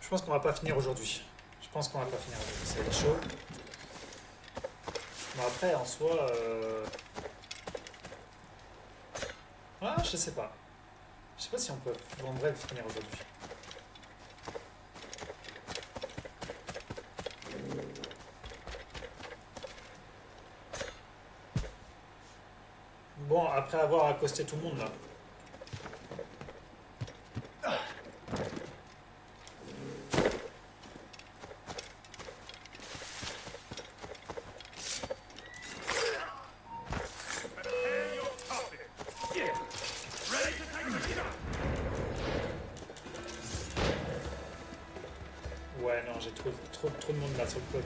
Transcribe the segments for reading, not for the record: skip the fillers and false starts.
Je pense qu'on va pas finir aujourd'hui. Je pense qu'on va pas finir aujourd'hui. Ça va être chaud. Mais après, en soi... Ah, je sais pas. Je sais pas si on peut, en vrai, finir aujourd'hui. Bon, après avoir accosté tout le monde, là. Ouais, non, j'ai trop de monde là sur le peuple.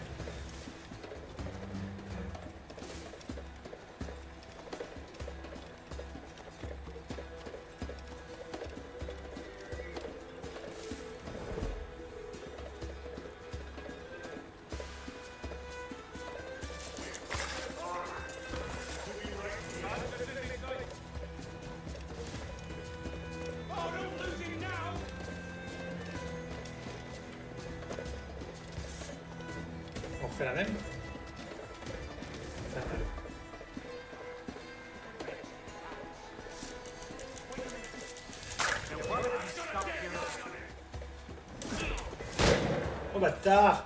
On refait la même? On refait la même. Oh bâtard!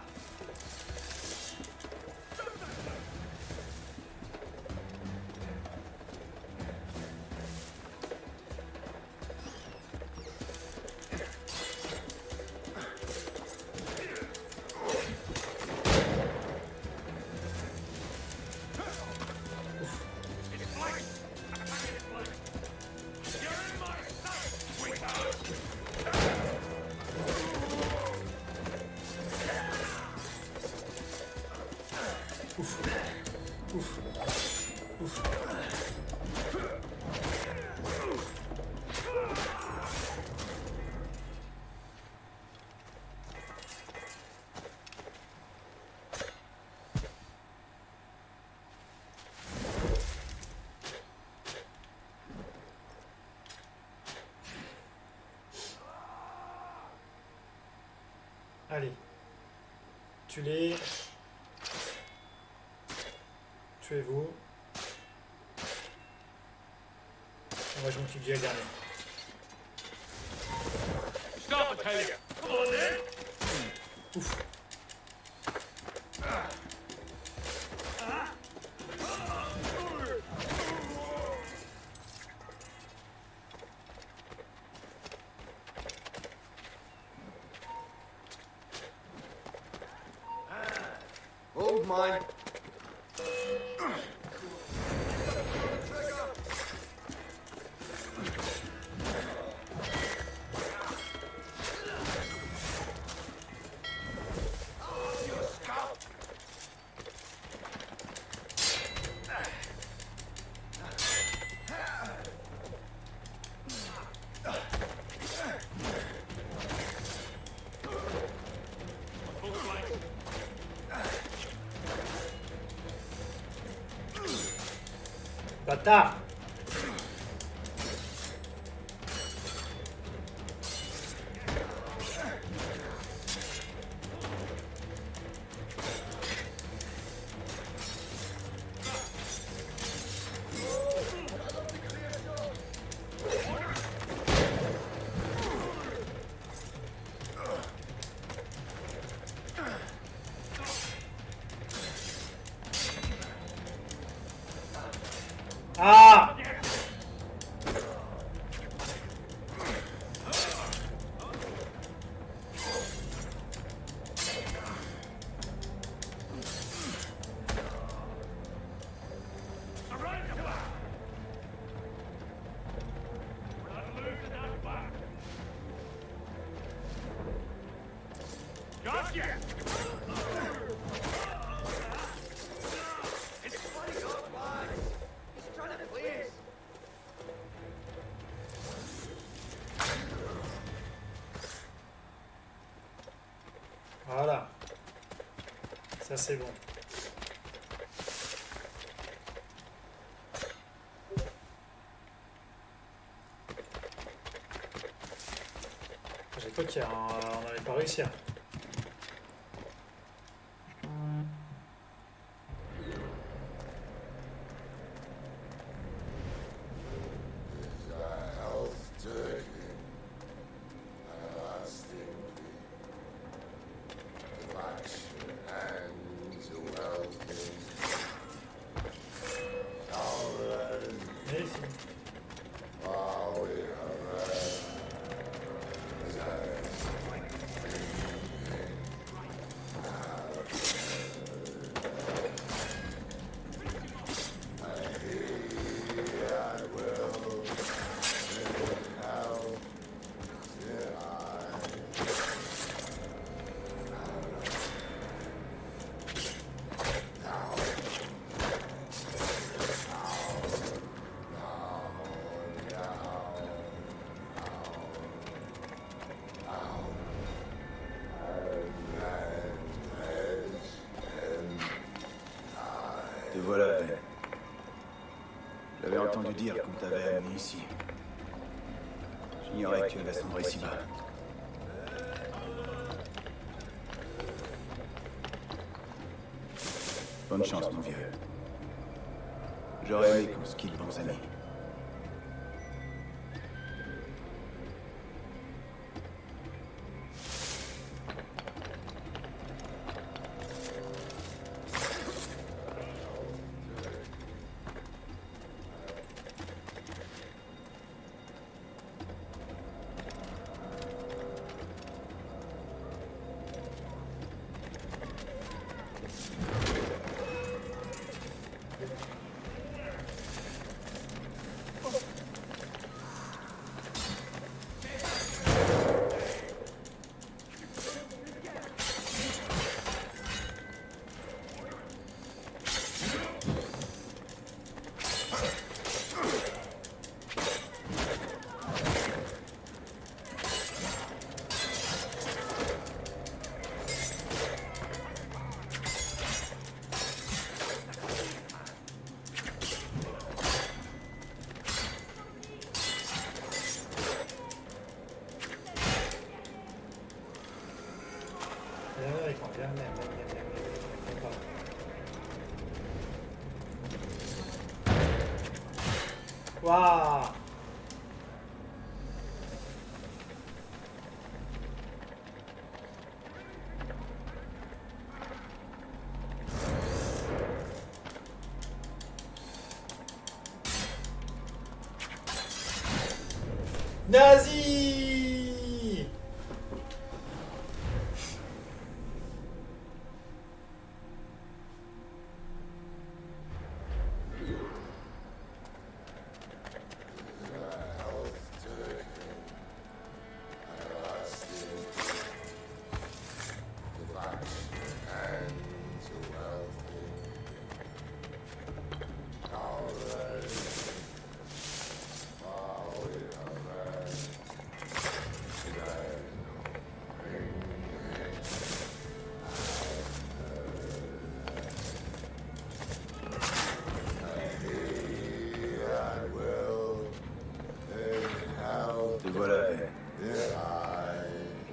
Ouf. Ouf. Ouf. Allez. Tuez-les. Tuez-vous. Moi je m'occupe du dernier. Ouf. Hold mine. Bâtard! Ah! Voilà. Ça c'est bon. J'ai Ok, on n'allait pas réussir. Magnifique. Te voilà, Ben. J'avais entendu dire qu'on t'avait amené ici. J'ignorais que tu avais sombré si bas. Bonne chance, mon vieux. J'aurais aimé qu'on se quitte bons amis. Waouh. Nazi. Te voilà, Ben.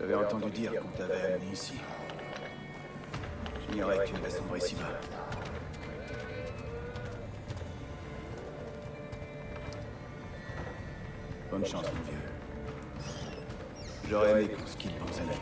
J'avais entendu dire qu'on t'avait amené ici. J'ignorais que tu avais sombré si bas. Bonne chance, mon vieux. J'aurais aimé qu'on se quitte bons amis.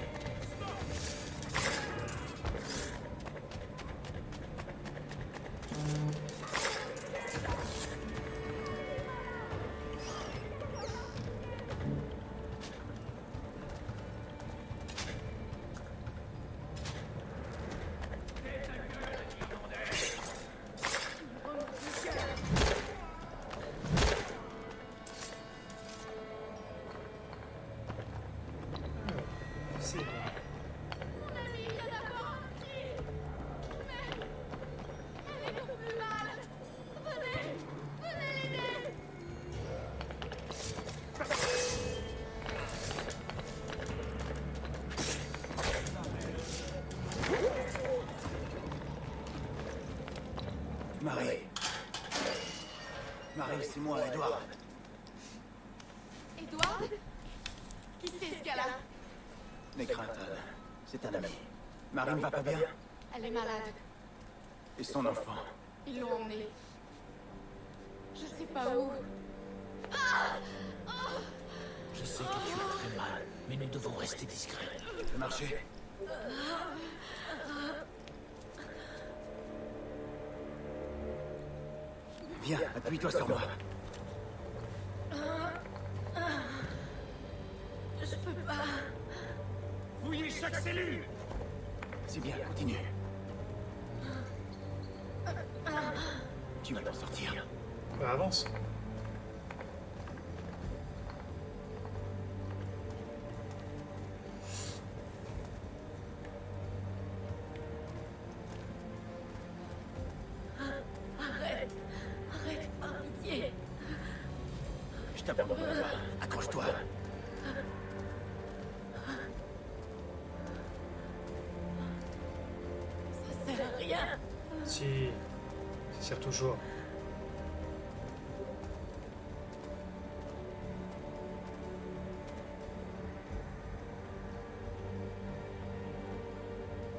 Marie. Marie, c'est moi, Edward. Edward? Qui c'est ce gars-là? N'aie crainte, Anne. C'est un ami. Marie ne va pas bien? Elle est malade. Et son enfant? Ils l'ont emmenée. Je sais pas où. Je sais que tu as très mal, mais nous devons rester discrets. Ça peut marcher? Viens, appuie-toi sur moi. Je peux pas. Fouillez chaque cellule! C'est bien, continue. Tu vas t'en sortir. Bah, avance. Arrête. Arrête, par pitié. Je t'abandonnerai pas. Accroche-toi. Ça sert à rien. Si. Ça sert toujours.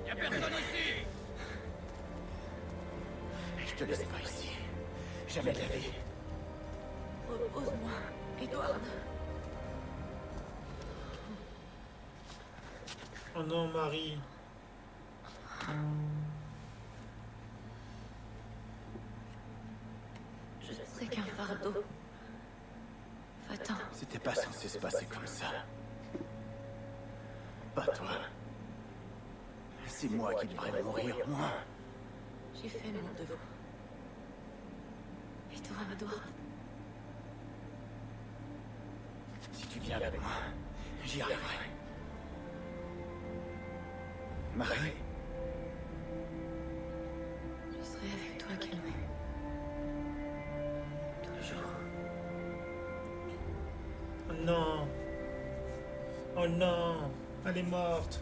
Y'a personne ici! Je te laisse pas ici. Jamais de la vie. Repose-moi, Edward. Oh non, Marie. Je serai qu'un fardeau. Va-t'en. C'était pas censé se passer comme ça. Pas toi. C'est moi qui devrais mourir, moi. J'ai fait mon devoir. Et toi, Edward? Si tu viens avec moi, j'y arriverai. Marie, Je serai avec toi, Kenway. Toujours. Oh non. Oh non. Elle est morte.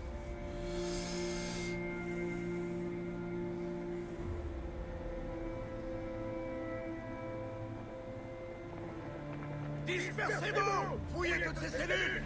Dispersez-vous! Fouillez toutes ces cellules!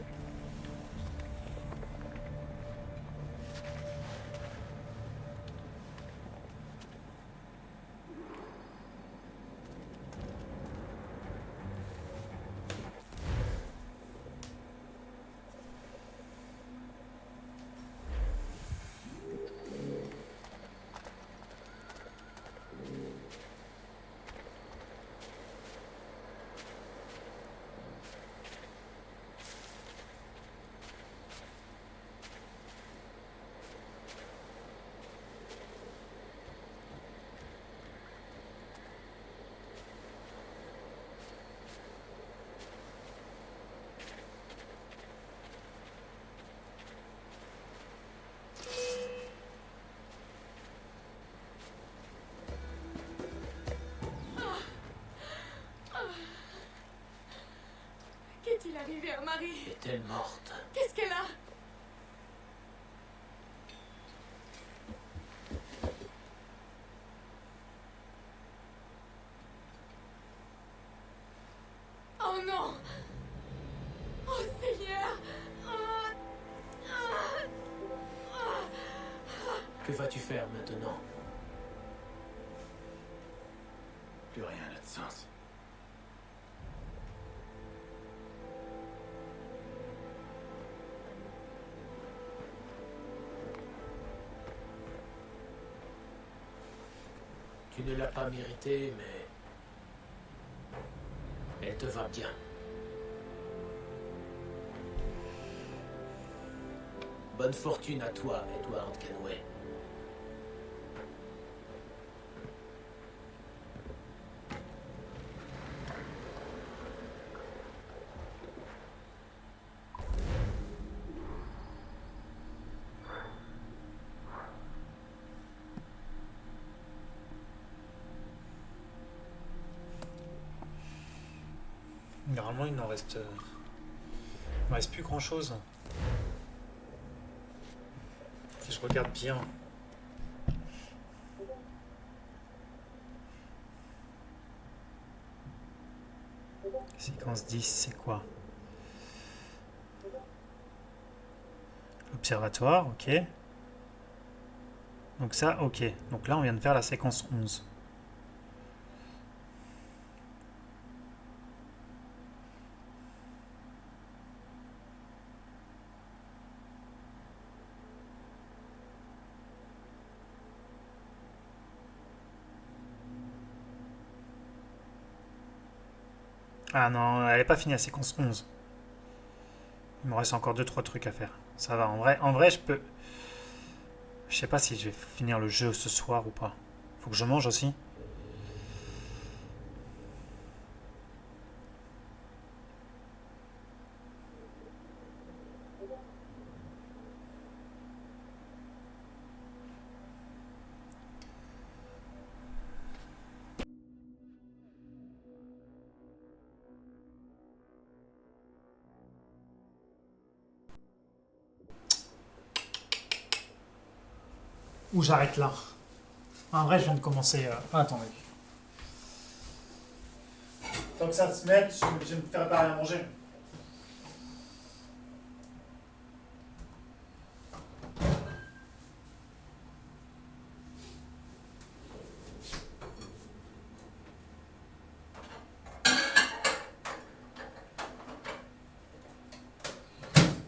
Qu'est-il arrivé à Marie? Est-elle morte? Qu'est-ce qu'elle a? Oh non! Oh Seigneur! Que vas-tu faire maintenant? plus rien n'a de sens. Tu ne l'as pas mérité, mais... elle te va bien. Bonne fortune à toi, Edward Kenway. Normalement, il n'en reste... il ne reste plus grand-chose. Si je regarde bien... Séquence 10, c'est quoi? Observatoire, ok. Donc ça, ok. Donc là, on vient de faire la séquence 11. Ah non, elle n'est pas finie la séquence 11. Il me reste encore 2-3 trucs à faire. Ça va, en vrai, je peux... Je sais pas si je vais finir le jeu ce soir ou pas. Faut que je mange aussi. Ou j'arrête là. En vrai, je viens de commencer... Ah, attendez. Tant que ça se met, je suis obligé de me faire préparer à manger.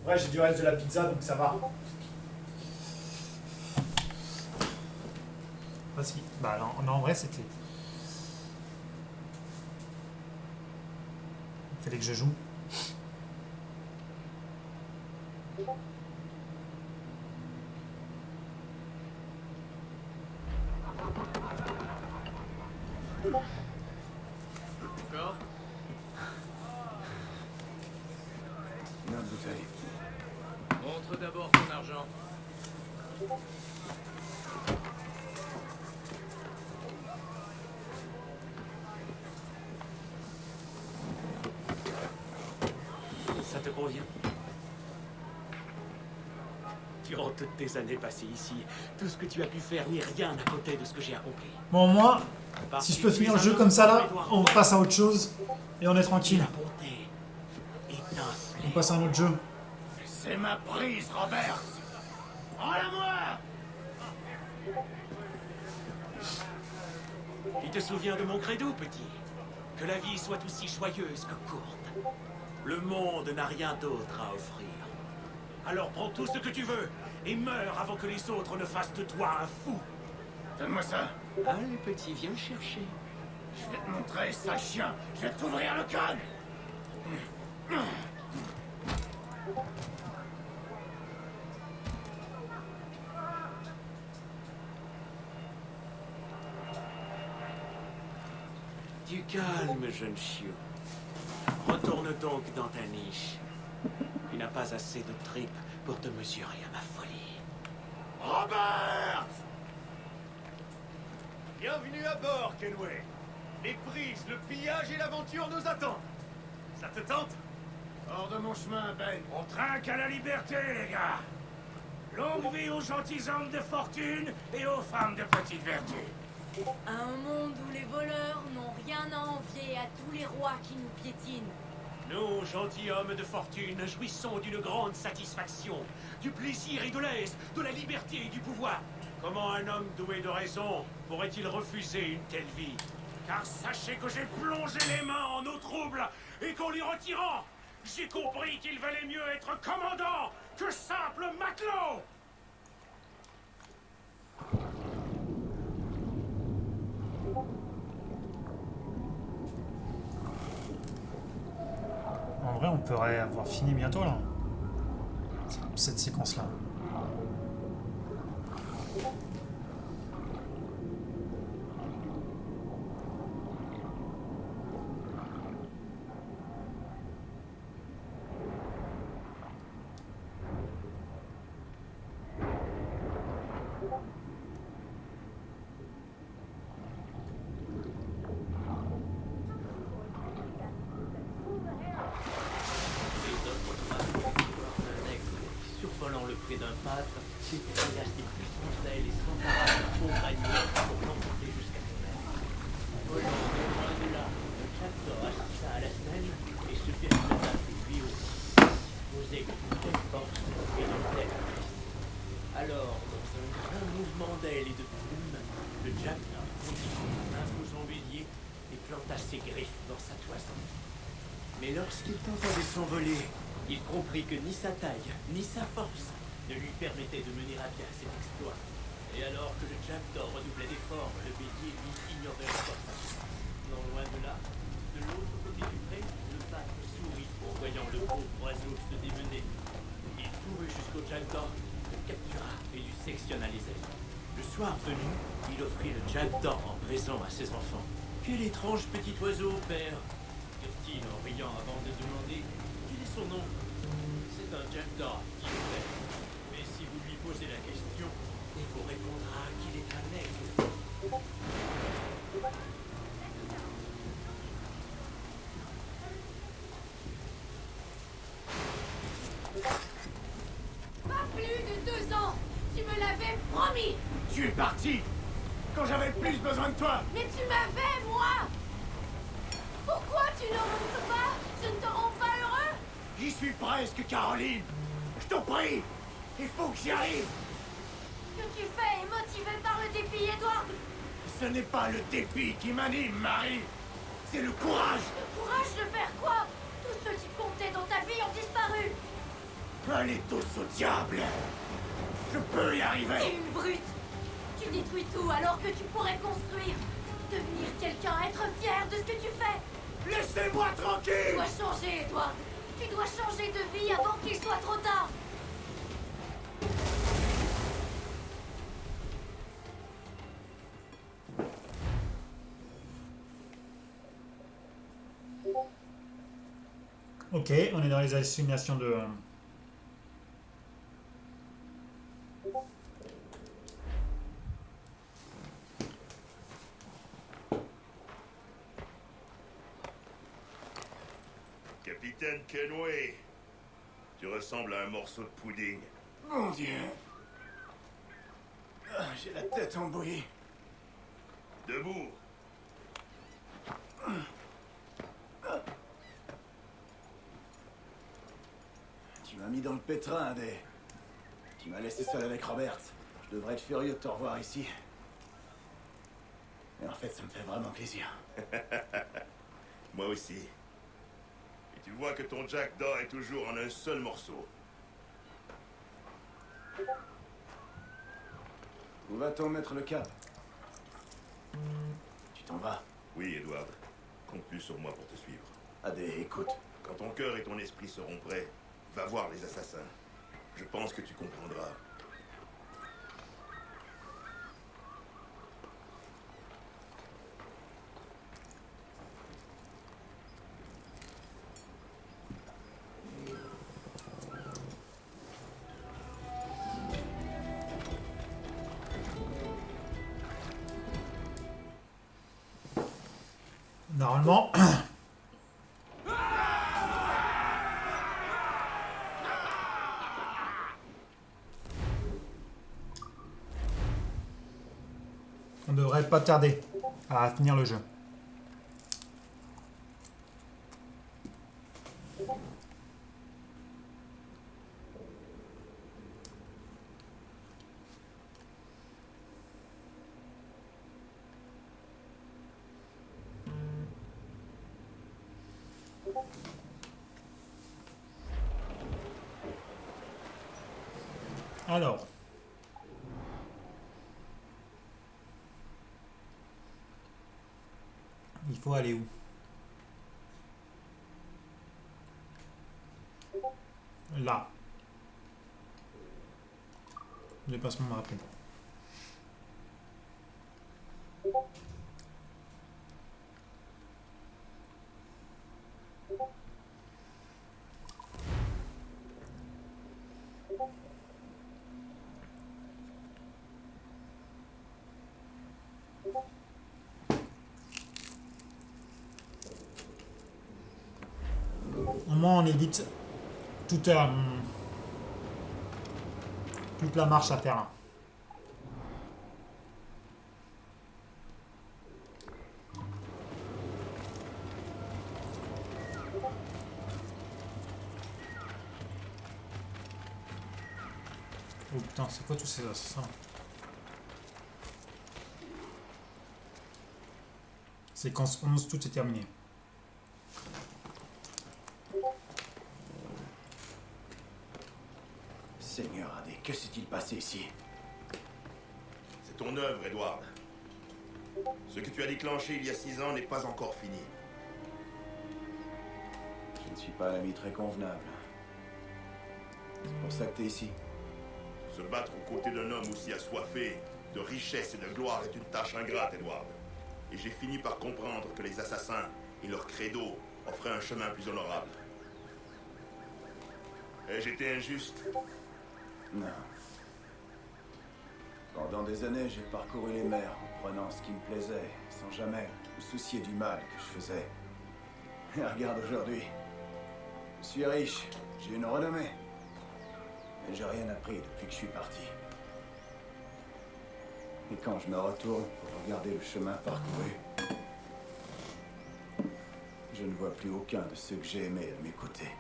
Ouais, j'ai du reste de la pizza, donc ça va. Ah si, bah non, en vrai c'était... Il fallait que je joue. Encore? Une autre bouteille. Montre d'abord ton argent. Ça te convient? Durant toutes tes années passées ici, tout ce que tu as pu faire n'est rien à côté de ce que j'ai accompli. Bon, moi, Parce si je que peux tu finir es le un jeu homme comme ça là, qui doit on passe à autre chose et on est Et tranquille. la bonté est un On fléau. passe à un autre jeu. C'est ma prise, Robert. Prends-la-moi. Tu te souviens de mon credo, petit? Que la vie soit aussi joyeuse que courte. Le monde n'a rien d'autre à offrir. Alors prends tout ce que tu veux et meurs avant que les autres ne fassent de toi un fou. Donne-moi ça. Allez, petit, viens le chercher. Je vais te montrer, sale chien. Je vais t'ouvrir le crâne. Du calme, jeune chiot. Retourne donc dans ta niche. Tu n'as pas assez de tripes pour te mesurer à ma folie. Robert! Bienvenue à bord, Kenway. Les prises, le pillage et l'aventure nous attendent. Ça te tente? Hors de mon chemin, Ben. On trinque à la liberté, les gars. Longue vie aux gentilshommes de fortune et aux femmes de petite vertu. Un monde où les voleurs n'ont rien à envier à tous les rois qui nous piétinent. Nous, gentilshommes de fortune, jouissons d'une grande satisfaction, du plaisir et de l'aise, de la liberté et du pouvoir. Comment un homme doué de raison pourrait-il refuser une telle vie? Car sachez que j'ai plongé les mains en eau trouble et qu'en les retirant, j'ai compris qu'il valait mieux être commandant que simple matelot. En vrai, on pourrait avoir fini bientôt là. Cette séquence là. Survolant le pré d'un pâtre, j'ai triasse des puissances d'ailes et sans parade au granier pour l'emporter jusqu'à terre. Volant de loin de là, le capteur assista à la scène et se fit un lui aussi. Osez que d'une telle force et d'une telle puissance. Alors, dans un grand mouvement d'ailes et de plumes, le jaguar bondit comme un imposant bélier et planta ses griffes dans sa toison. Mais lorsqu'il tenta de s'envoler, il comprit que ni sa taille, ni sa force ne lui permettaient de mener à bien cet exploit. Et alors que le jaguar redoublait d'efforts, le bélier lui ignorait encore sa chance. Non loin de là, de l'autre côté du pré, le pâtre sourit en voyant le pauvre oiseau se démener. Il courut jusqu'au jaguar, le captura et lui sectionna les ailes. Le soir venu, il offrit le jaguar en présent à ses enfants. Quel étrange petit oiseau, père, dirent-ils en riant avant de demander quel est son nom. C'est un jaguar, dit le père. Mais si vous lui posez la question, il vous répondra qu'il est un aigle. Pas plus de 2 ans. Tu me l'avais promis. Tu es parti quand j'avais le plus besoin de toi. Mais tu m'avais, moi. Pourquoi tu ne rentres pas? Je ne te rends pas heureux. J'y suis presque, Caroline. Je t'en prie, il faut que j'y arrive. Ce que tu fais est motivé par le dépit, Edward. Ce n'est pas le dépit qui m'anime, Marie. C'est le courage. Le courage de faire quoi? Tous ceux qui comptaient dans ta vie ont disparu. Allez tous au diable. Je peux y T'es arriver. une brute. Tu détruis tout alors que tu pourrais construire. Devenir quelqu'un, être fier de ce que tu fais. Laissez-moi Tu tranquille. dois changer, Edward. Tu dois changer de vie avant qu'il soit trop tard. Ok, on est dans les assignations de... Capitaine Kenway, tu ressembles à un morceau de pudding. Mon Dieu. Ah, j'ai la tête embouillie. Debout. Tu m'as mis dans le pétrin, Day. Tu m'as laissé seul avec Robert. Je devrais être furieux de te revoir ici. Mais en fait, ça me fait vraiment plaisir. Moi aussi. Et tu vois que ton jackdaw est toujours en un seul morceau. Où va-t-on mettre le cap? Tu t'en vas? Oui, Edward. Compte plus sur moi pour te suivre. Adé, écoute. Quand ton cœur et ton esprit seront prêts, va voir les assassins. Je pense que tu comprendras. Normalement... on devrait pas tarder à finir le jeu. Alors... il faut aller où? Là. Déplacement rapide. Au moins on évite toute, toute la marche à faire là. putain, c'est quoi tous ces assassins? Séquence 11, tout est terminé. Seigneur Adé, que s'est-il passé ici? C'est ton œuvre, Edward. Ce que tu as déclenché il y a 6 ans n'est pas encore fini. Je ne suis pas un ami très convenable. C'est pour ça que t'es ici. Se battre aux côtés d'un homme aussi assoiffé de richesse et de gloire est une tâche ingrate, Edward. Et j'ai fini par comprendre que les assassins et leur credo offraient un chemin plus honorable. Ai-je été injuste? Non. Pendant des années, j'ai parcouru les mers en prenant ce qui me plaisait, sans jamais me soucier du mal que je faisais. Et regarde aujourd'hui. Je suis riche, j'ai une renommée. Mais j'ai rien appris depuis que je suis parti. Et quand je me retourne pour regarder le chemin parcouru, je ne vois plus aucun de ceux que j'ai aimés à mes côtés.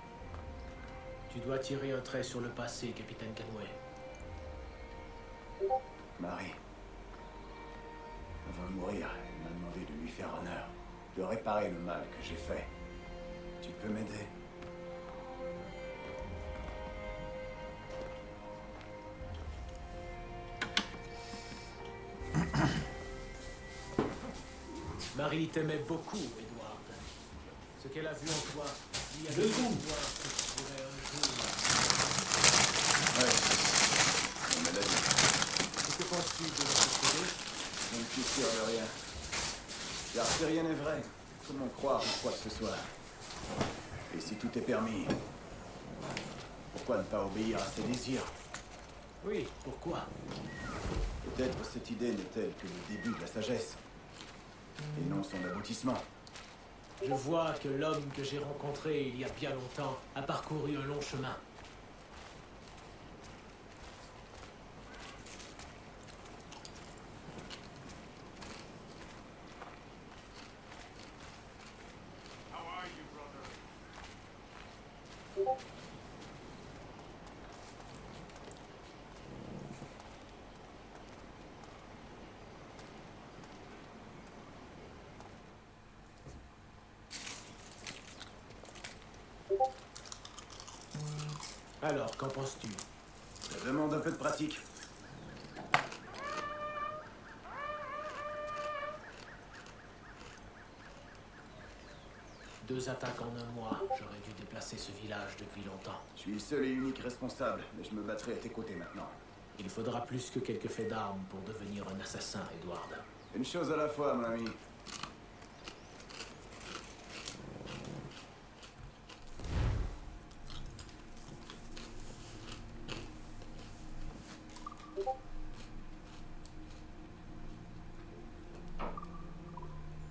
Tu dois tirer un trait sur le passé, capitaine Canway. Marie, avant de mourir, elle m'a demandé de lui faire honneur, de réparer le mal que j'ai fait. Tu peux m'aider? Marie t'aimait beaucoup, Edward. Ce qu'elle a vu en toi, lui a dit voir que tu pourrais un jour. Ouais, on me l'a dit. Que penses-tu de notre projet? Je ne suis sûr de rien. Car si rien n'est vrai, comment croire en quoi que ce soit? Et si tout est permis, pourquoi ne pas obéir à ses désirs? Oui, pourquoi? Peut-être cette idée n'est-elle que le début de la sagesse, et non son aboutissement. Je vois que l'homme que j'ai rencontré il y a bien longtemps a parcouru un long chemin. Alors, qu'en penses-tu? Ça demande un peu de pratique. Deux attaques en un mois. J'aurais dû déplacer ce village depuis longtemps. Je suis le seul et unique responsable, mais je me battrai à tes côtés maintenant. Il faudra plus que quelques faits d'armes pour devenir un assassin, Edward. Une chose à la fois, mon ami.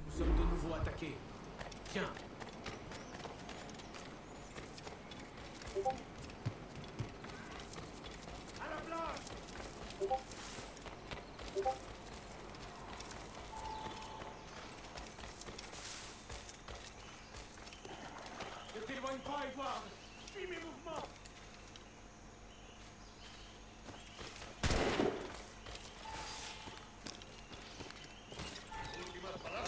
Nous sommes de nouveau attaqués. Tiens. Ne t'éloigne pas, Edward. Suis mes mouvements. Tu ne peux pas.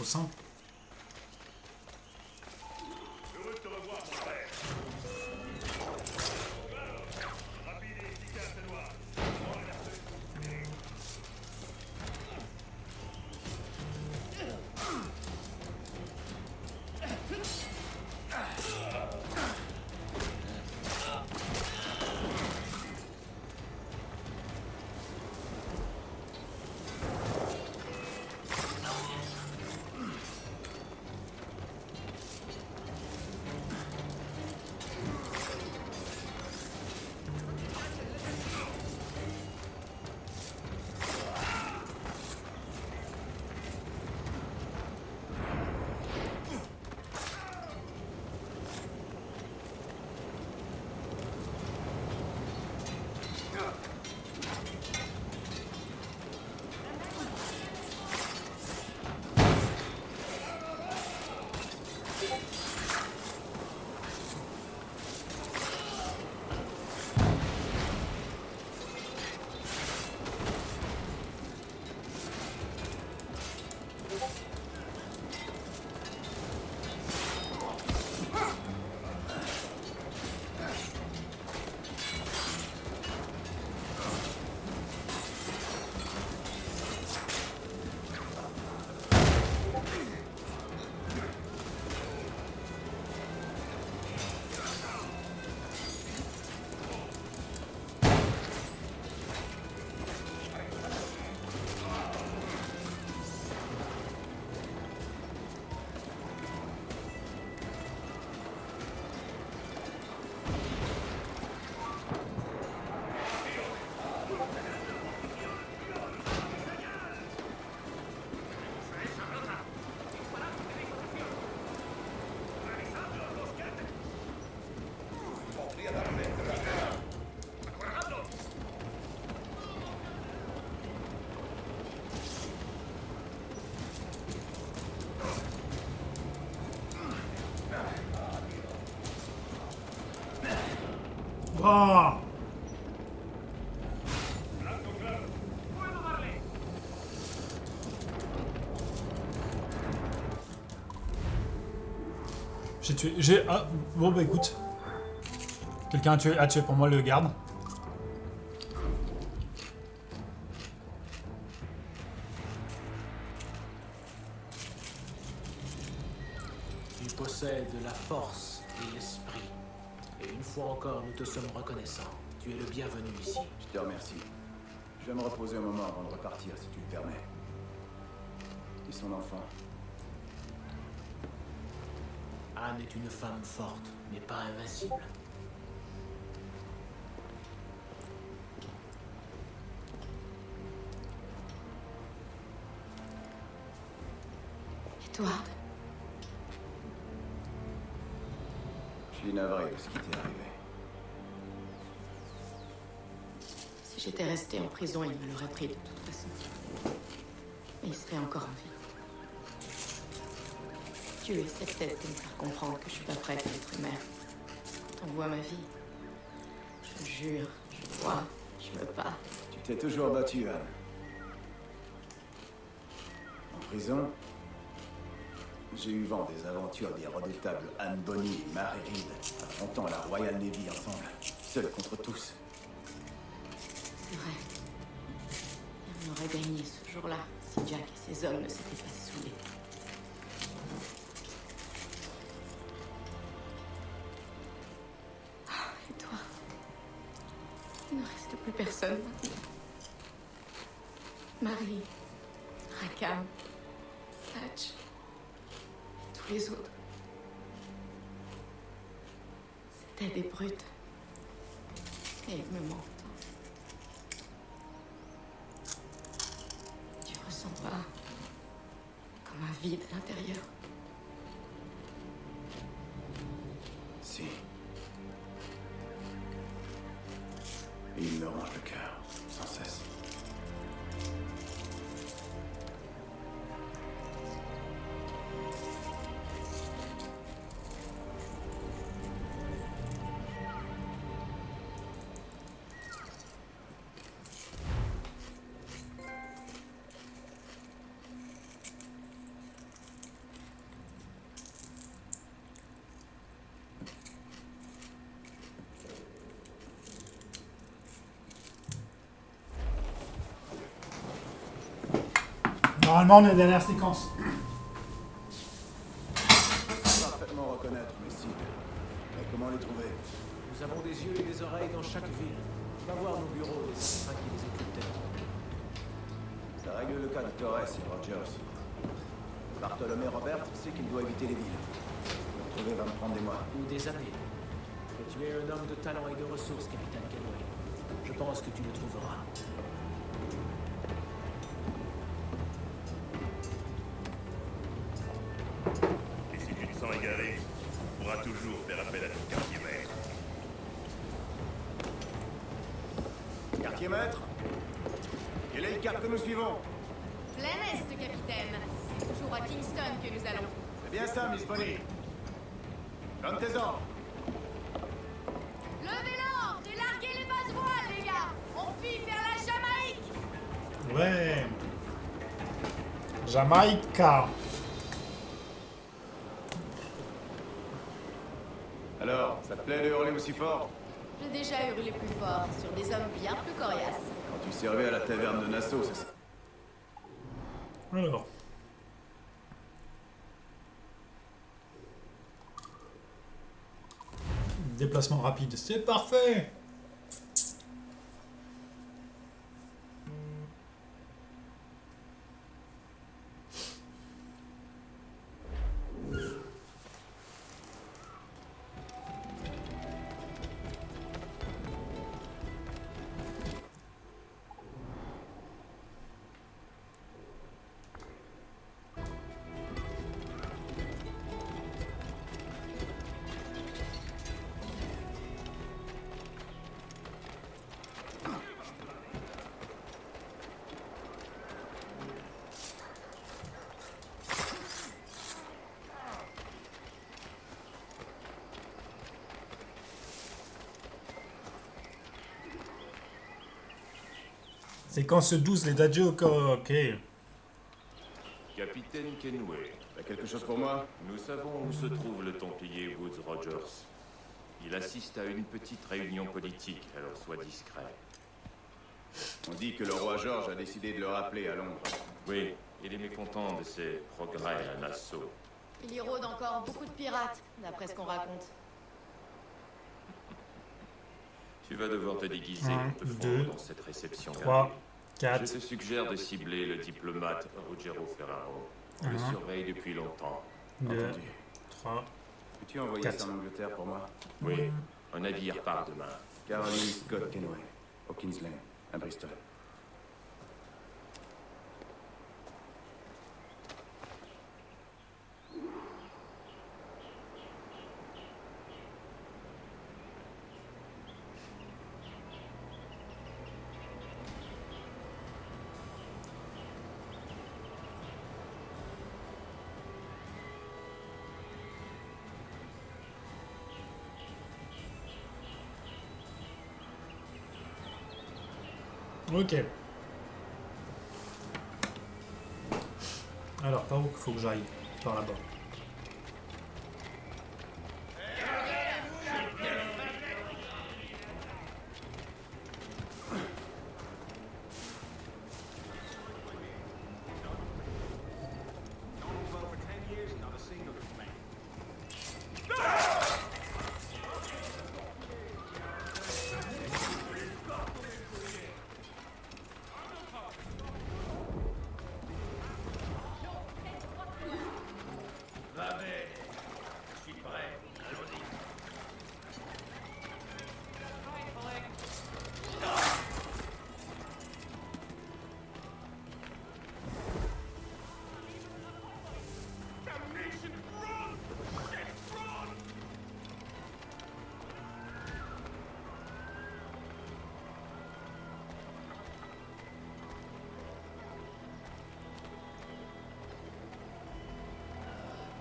trop simple. Heureux de te revoir, mon frère. Rapide et efficace, Edward. Oh j'ai tué. J'ai. Ah, bon bah écoute. Quelqu'un a tué pour moi le garde. Tu possèdes la force et l'esprit. Et une fois encore, nous te sommes reconnaissants. Tu es le bienvenu ici. Je te remercie. Je vais me reposer un moment avant de repartir, si tu le permets. Et son enfant? Anne est une femme forte, mais pas invincible. Edward, Je suis navré de ce qui t'est arrivé. si j'étais restée en prison, il me l'aurait pris de toute façon. Mais il serait encore en vie. Tu essaies peut-être de me faire comprendre que je suis pas prête à être mère. Quand on voit ma vie, je jure, je vois, je me bats. Tu t'es toujours battu, Anne. En prison, j'ai eu vent des aventures des redoutables Anne Bonny et Mary Reed, affrontant la Royal Navy ensemble, seuls contre tous. C'est vrai. Et on aurait gagné ce jour-là si Jack et ses hommes ne s'étaient pas saoulés. Ah, et toi? Il ne reste plus personne maintenant. Marie, Rackham, Satch, et tous les autres. C'était des brutes. Et ils me mentent. Tu ressens pas comme un vide à l'intérieur? Si. Et il me ronge le cœur, sans cesse. Normalement, on est dans la dernière séquence. Je sais parfaitement reconnaître mes cibles. Mais comment les trouver? Nous avons des yeux et des oreilles dans chaque ville. Va voir nos bureaux, les assassins qui les occupent. Ça règle le cas de Torres et Rogers. Bartolomé Robert sait qu'il doit éviter les villes. Le retrouver va me prendre des mois. Ou des années. Mais tu es un homme de talent et de ressources, capitaine Kenway. Je pense que tu le trouveras. Et si tu te sens égaré, tu pourras toujours faire appel à ton quartier maître. Quartier maître? Quel est le cap que nous suivons? Plein Est, capitaine. C'est toujours à Kingston que nous allons. C'est bien ça, Miss Bonnie. Donne tes ordres. Levez l'ordre et larguez les basses voiles, les gars. On file vers la Jamaïque. Ouais. Jamaïca. Alors, ça te plaît de hurler aussi fort? J'ai déjà hurlé plus fort sur des hommes bien plus coriaces. Quand tu servais à la taverne de Nassau, c'est ça? Alors. Déplacement rapide, c'est parfait. Séquence 12, les dadjos, ok. Capitaine Kenway, T'as quelque chose pour moi? nous savons où se trouve le Templier Woods Rogers. Il assiste à une petite réunion politique, alors sois discret. On dit que le roi George a décidé de le rappeler à Londres. Oui, il est mécontent de ses progrès à Nassau. Il y rôde encore beaucoup de pirates, d'après ce qu'on raconte. Tu vas devoir te déguiser Un, pour te deux, fondre dans cette réception. 3, Je 4, te suggère de cibler le diplomate Ruggero Ferraro. On le Un. surveille depuis longtemps. 2, Entendu. 3. Peux-tu envoyer Quatre. ça en Angleterre pour moi? Oui, un navire part demain. Caroline Scott Kenway, au Kingsland, à Bristol. Ok. Alors, par où il faut que j'aille? Par là-bas.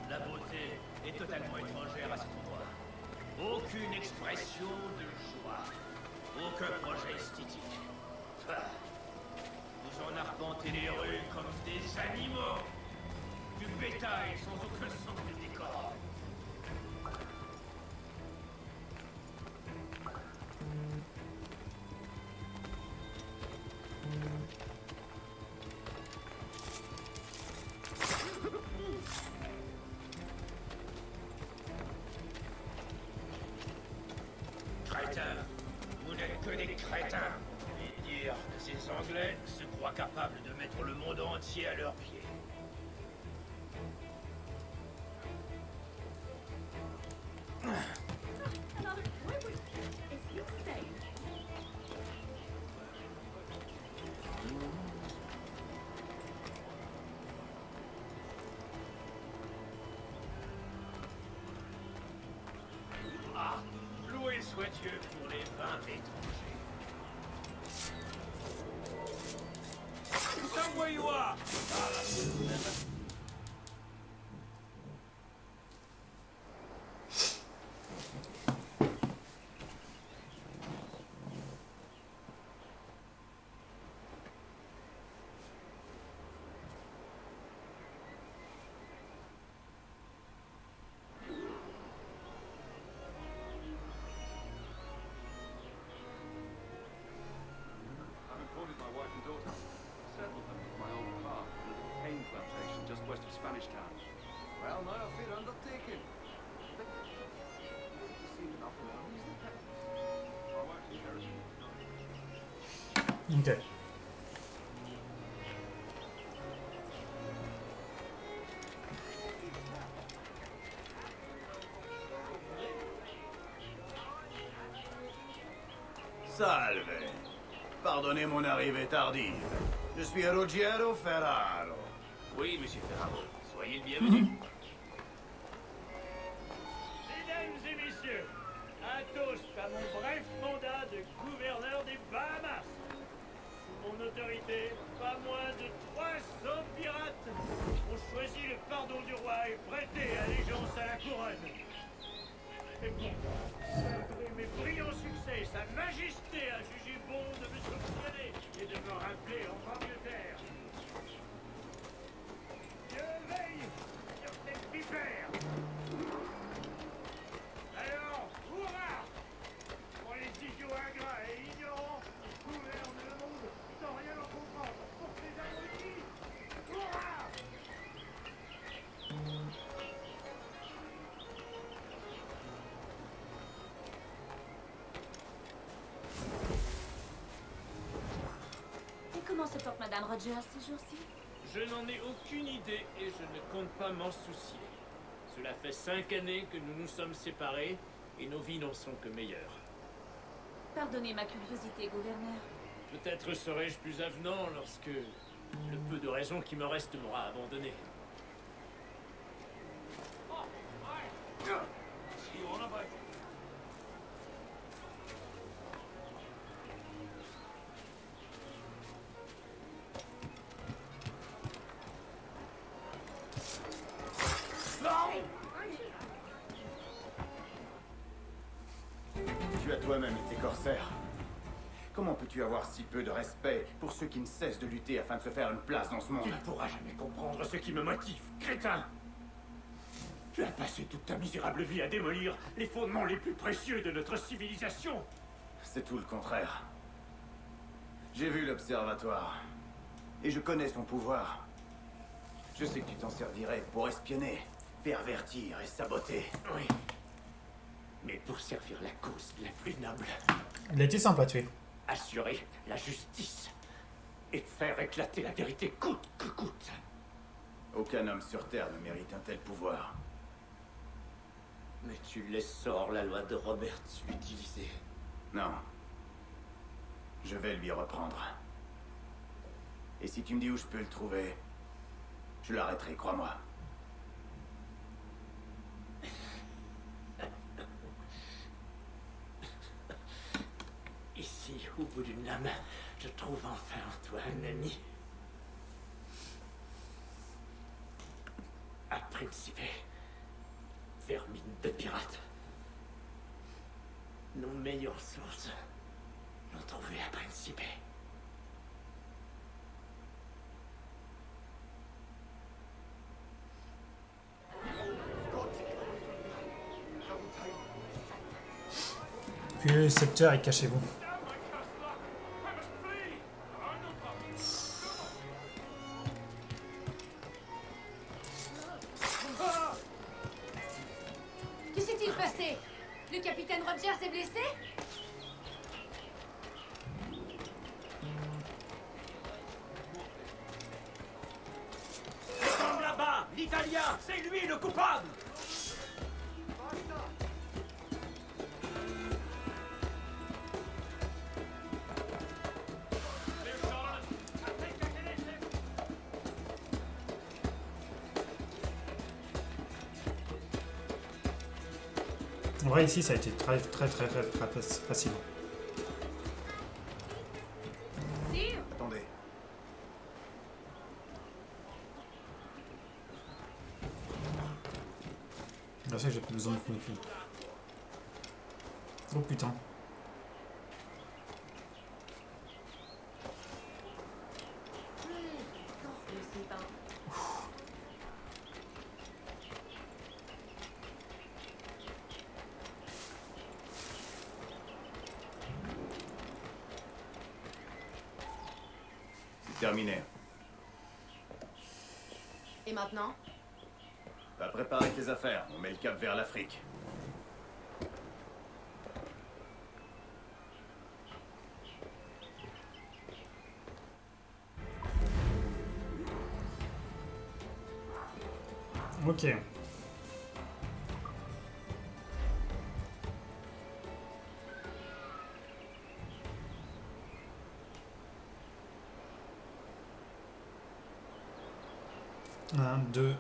La beauté est totalement étrangère à cet endroit. Aucune expression de joie. Aucun projet esthétique. Vous en arpentez les rues comme des animaux. Du bétail sans aucun sens de décor. que des crétins. Et dire que ces Anglais se croient capables de mettre le monde entier à leurs pieds. Ah, loué soit Dieu pour les vins étrangers. Somewhere I've imported my wife and daughter. Settled them with my old car, a little cane plantation just west of Spanish Town. Well, now I feel undertaken. Seemed enough for them. He's the pet. My wife inherited. Ok. Salve. Pardonnez mon arrivée tardive. Je suis Ruggiero Ferraro. Oui, monsieur Ferraro. Soyez le bienvenu. Mesdames et messieurs, un toast à mon bref mandat de gouverneur des Bahamas. Sous mon autorité, pas moins de 300 pirates ont choisi le pardon du roi et prêté allégeance à la couronne. Et pourtant, malgré mes brillants succès, sa majesté a jugé bon de me sanctionner et de me rappeler en Angleterre. Je veille sur cette vipère. Alors, hurrah pour les idiots ingrats et ignorants qui gouvernent le monde sans rien en comprendre. Pour ces abrutis, hurrah! Et comment se porte Madame Rogers ces jours-ci? Je n'en ai aucune idée et je ne compte pas m'en soucier. Cela fait 5 années que nous nous sommes séparés et nos vies n'en sont que meilleures. Pardonnez ma curiosité, gouverneur. Peut-être serai-je plus avenant lorsque le peu de raison qui me reste m'aura abandonné. Tu as toi-même été corsaire. Comment peux-tu avoir si peu de respect pour ceux qui ne cessent de lutter afin de se faire une place dans ce monde? Tu ne pourras jamais comprendre ce qui me motive, crétin! Tu as passé toute ta misérable vie à démolir les fondements les plus précieux de notre civilisation! C'est tout le contraire. J'ai vu l'observatoire. Et je connais son pouvoir. Je sais que tu t'en servirais pour espionner, pervertir et saboter. Oui. Mais pour servir la cause la plus noble. Il a été sympa tué. Assurer la justice. Et faire éclater la vérité coûte que coûte. Aucun homme sur Terre ne mérite un tel pouvoir. Mais tu laisses sort la loi de Roberts l'utiliser. Non. Je vais lui reprendre. Et si tu me dis où je peux le trouver, je l'arrêterai, crois-moi. Ici, au bout d'une lame, je trouve enfin en toi un ami. À Principe, vermine de pirate. Nos meilleures sources l'ont trouvé à Principe. Puis le sceptre et cachez-vous. Que s'est-il passé? Le capitaine Rogers est blessé? ça! C'est lui le coupable! En vrai, ici, ça a été très facile. Attendez. Là, c'est que j'ai plus besoin de fouiller. Oh putain. C'est terminé. Et maintenant? Va préparer tes affaires. On met le cap vers l'Afrique. Ok. Un, deux.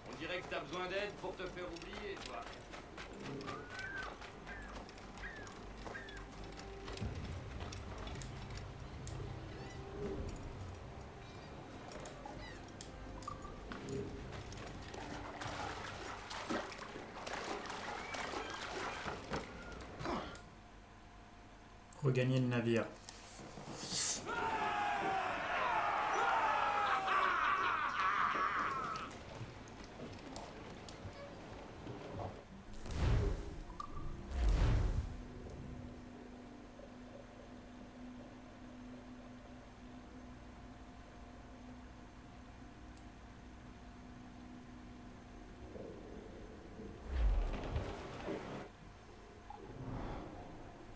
On dirait que t'as besoin d'aide pour te faire oublier, toi. Regagner le navire.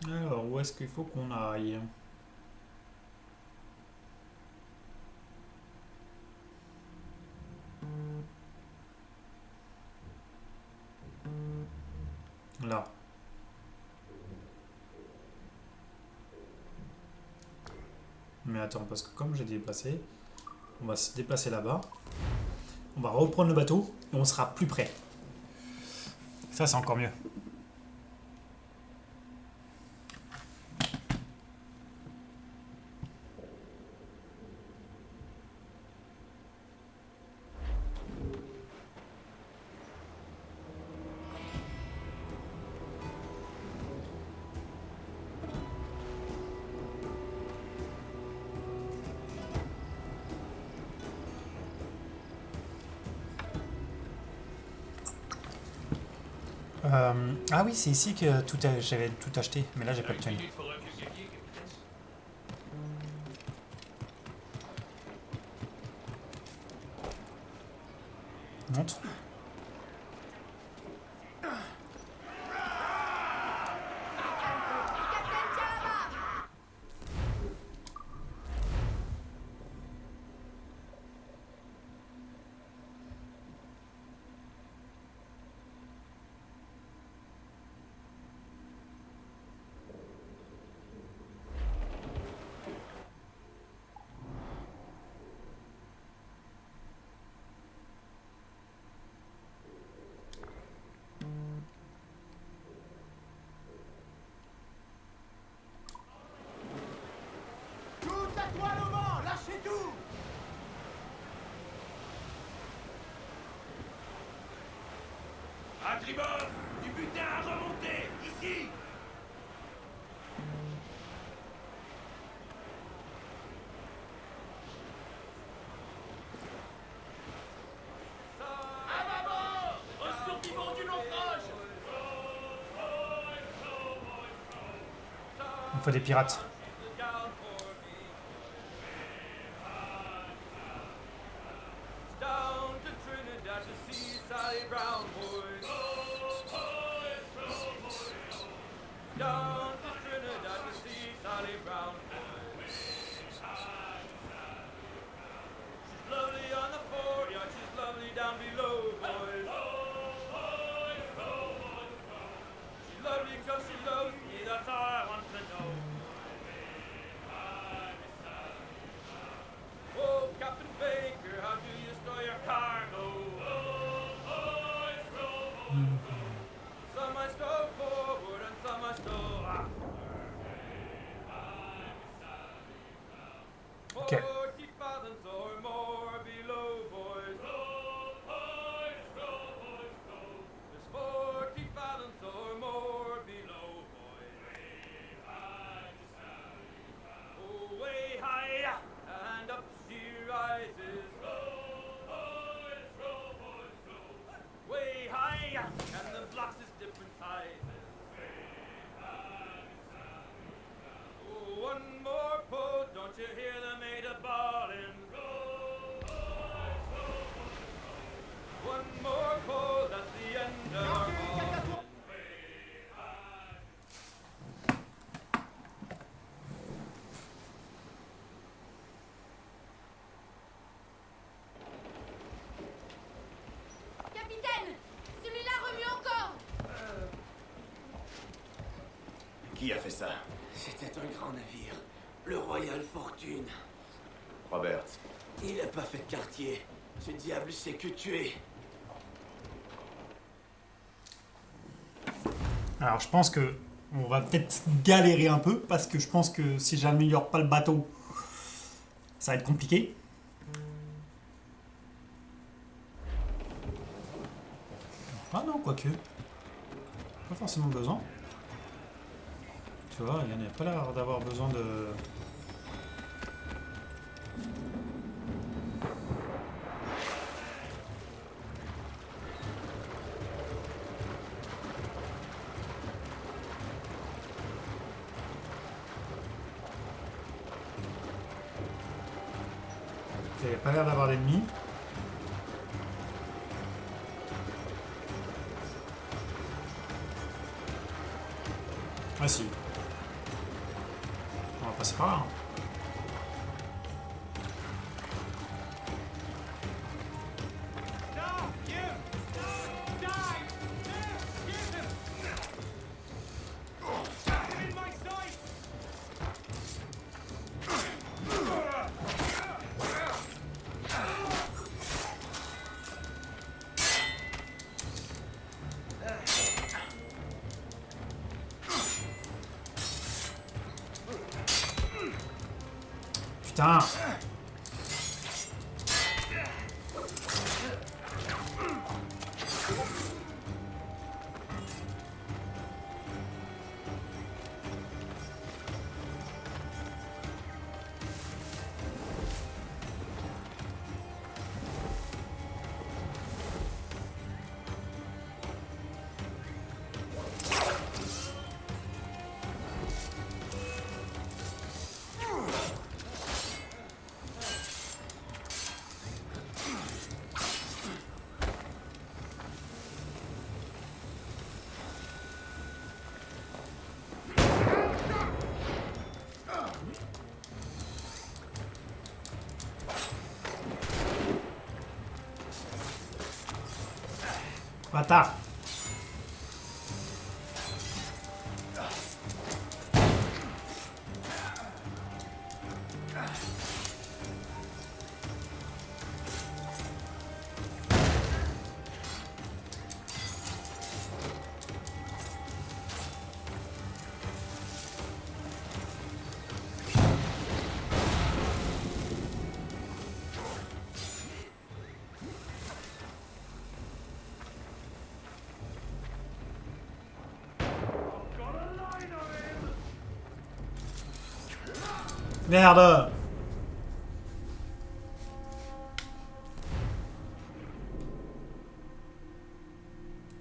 Alors, où est-ce qu'il faut qu'on aille? Là. Mais attends, parce que comme j'ai déplacé, on va se déplacer là-bas. On va reprendre le bateau et on sera plus près. Ça, c'est encore mieux. Ah oui, c'est ici que j'avais tout acheté, mais là j'ai pas de thune. Monte. À tribord, du butin à remonter, ici! À bâbord! Un survivant du naufrage! Il faut des pirates. Qui a fait ça? C'était un grand navire. Le Royal Fortune. Robert. Il n'a pas fait de quartier. Ce diable sait que tuer. Alors je pense que on va peut-être galérer un peu parce que je pense que si j'améliore pas le bateau, ça va être compliqué. Ah non, quoique. Pas forcément besoin. Tu vois, il n'y a pas l'air d'avoir besoin de... Il n'y a pas l'air d'avoir d'ennemis. Ah si. On va passer par là. Putain. Bâtard. Merde.